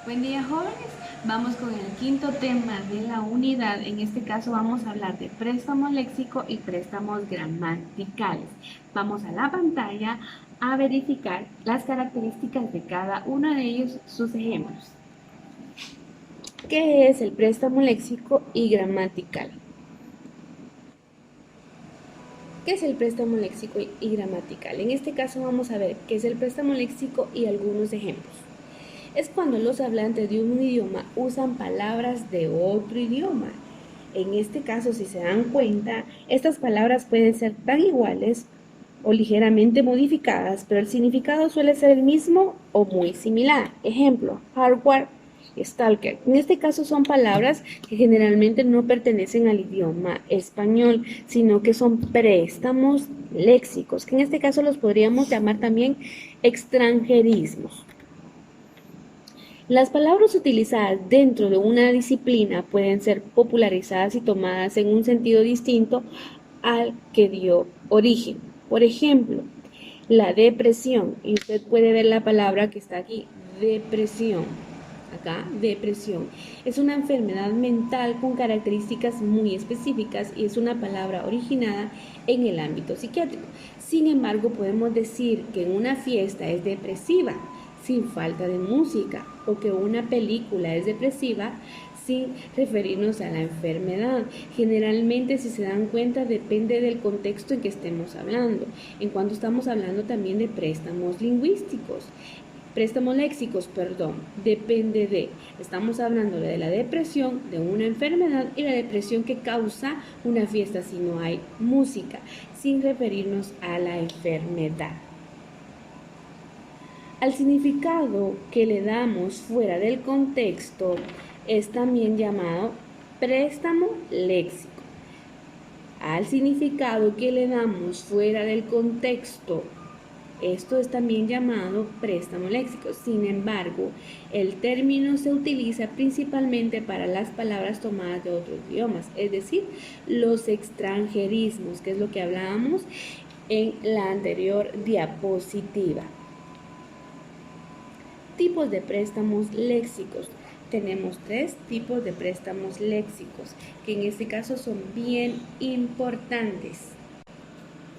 Buen día, jóvenes. Vamos con el quinto tema de la unidad. En este caso vamos a hablar de préstamo léxico y préstamos gramaticales. Vamos a la pantalla a verificar las características de cada uno de ellos, sus ejemplos. ¿Qué es el préstamo léxico y gramatical? ¿Qué es el préstamo léxico y gramatical? En este caso vamos a ver qué es el préstamo léxico y algunos ejemplos. Es cuando los hablantes de un idioma usan palabras de otro idioma. En este caso, si se dan cuenta, estas palabras pueden ser tan iguales o ligeramente modificadas, pero el significado suele ser el mismo o muy similar. Ejemplo, hardware, stalker. En este caso son palabras que generalmente no pertenecen al idioma español, sino que son préstamos léxicos, que en este caso los podríamos llamar también extranjerismos. Las palabras utilizadas dentro de una disciplina pueden ser popularizadas y tomadas en un sentido distinto al que dio origen. Por ejemplo, la depresión, y usted puede ver la palabra que está aquí, depresión. Acá, depresión. Es una enfermedad mental con características muy específicas y es una palabra originada en el ámbito psiquiátrico. Sin embargo, podemos decir que en una fiesta es depresiva sin falta de música o que una película es depresiva sin referirnos a la enfermedad. Generalmente, si se dan cuenta, depende del contexto en que estemos hablando. En cuanto estamos hablando también de préstamos lingüísticos. Préstamos léxicos, perdón, depende de, estamos hablando de la depresión, de una enfermedad y la depresión que causa una fiesta si no hay música, sin referirnos a la enfermedad. Al significado que le damos fuera del contexto es también llamado préstamo léxico. Al significado que le damos fuera del contexto, esto es también llamado préstamo léxico. Sin embargo, el término se utiliza principalmente para las palabras tomadas de otros idiomas, es decir, los extranjerismos, que es lo que hablábamos en la anterior diapositiva. Tipos de préstamos léxicos. Tenemos 3 tipos de préstamos léxicos, que en este caso son bien importantes.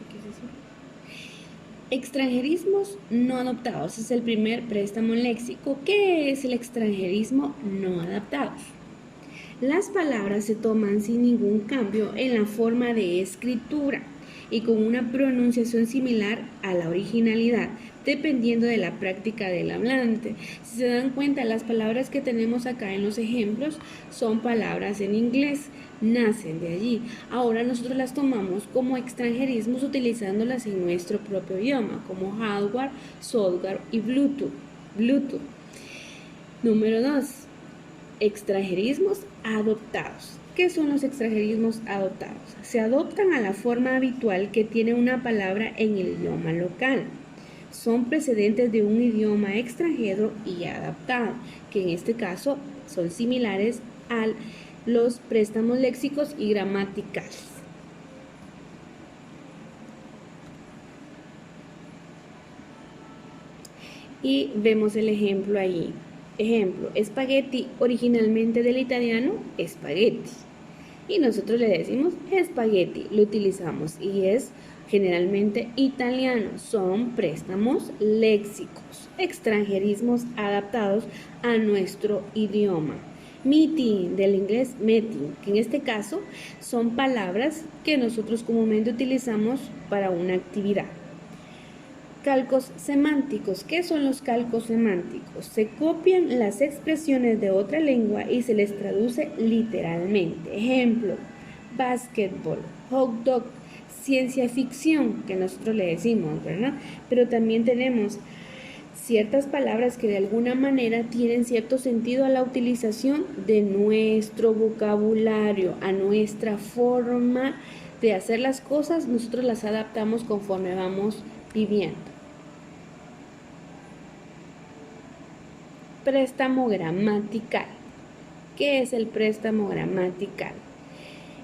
¿Qué es eso? Extranjerismos no adoptados es el primer préstamo léxico. ¿Qué es el extranjerismo no adaptado? Las palabras se toman sin ningún cambio en la forma de escritura y con una pronunciación similar a la originalidad, dependiendo de la práctica del hablante. Si se dan cuenta, las palabras que tenemos acá en los ejemplos son palabras en inglés, nacen de allí. Ahora nosotros las tomamos como extranjerismos utilizándolas en nuestro propio idioma, como hardware, software y Bluetooth. Número 2. Extranjerismos adoptados. ¿Qué son los extranjerismos adoptados? Se adoptan a la forma habitual que tiene una palabra en el idioma local. Son precedentes de un idioma extranjero y adaptado, que en este caso son similares a los préstamos léxicos y gramaticales. Y vemos el ejemplo ahí. Ejemplo, espagueti, originalmente del italiano, spaghetti. Y nosotros le decimos espagueti, lo utilizamos y es generalmente italiano. Son préstamos léxicos, extranjerismos adaptados a nuestro idioma. Meeting, del inglés meeting, que en este caso son palabras que nosotros comúnmente utilizamos para una actividad. Calcos semánticos. ¿Qué son los calcos semánticos? Se copian las expresiones de otra lengua y se les traduce literalmente. Ejemplo, basketball, hot dog, ciencia ficción, que nosotros le decimos, ¿verdad? Pero también tenemos ciertas palabras que de alguna manera tienen cierto sentido a la utilización de nuestro vocabulario, a nuestra forma de hacer las cosas, nosotros las adaptamos conforme vamos viviendo. Préstamo gramatical. ¿Qué es el préstamo gramatical?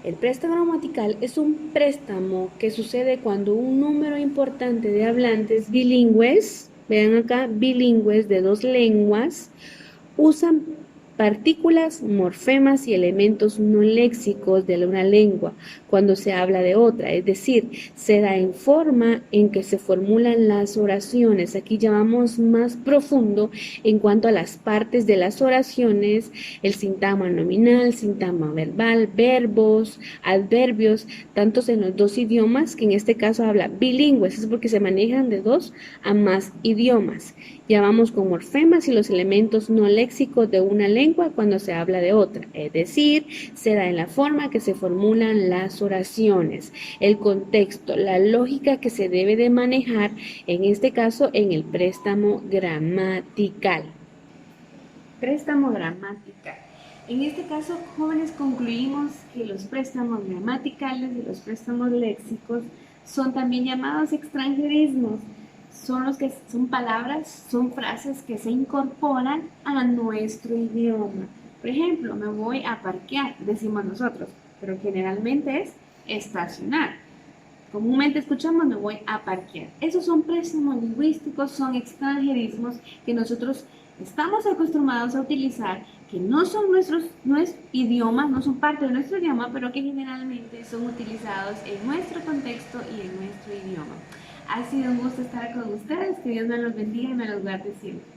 El préstamo gramatical es un préstamo que sucede cuando un número importante de hablantes bilingües, vean acá, bilingües de 2 lenguas, usan partículas, morfemas y elementos no léxicos de una lengua cuando se habla de otra, es decir, se da en forma en que se formulan las oraciones. Aquí ya vamos más profundo en cuanto a las partes de las oraciones, el sintagma nominal, sintagma verbal, verbos, adverbios, tantos en los dos idiomas, que en este caso habla bilingües, es porque se manejan de 2 a más idiomas. Ya vamos con morfemas y los elementos no léxicos de una lengua cuando se habla de otra, es decir, se da en la forma que se formulan las oraciones, el contexto, la lógica que se debe de manejar, en este caso en el préstamo gramatical. Préstamo gramatical. En este caso, jóvenes, concluimos que los préstamos gramaticales y los préstamos léxicos son también llamados extranjerismos. Son los que son palabras, son frases que se incorporan a nuestro idioma. Por ejemplo, me voy a parquear, decimos nosotros, pero generalmente es estacionar. Comúnmente escuchamos me voy a parquear. Esos son préstamos lingüísticos, son extranjerismos que nosotros estamos acostumbrados a utilizar, que no son nuestros idiomas, no son parte de nuestro idioma, pero que generalmente son utilizados en nuestro contexto y en nuestro idioma. Ha sido un gusto estar con ustedes, que Dios me los bendiga y me los guarde siempre.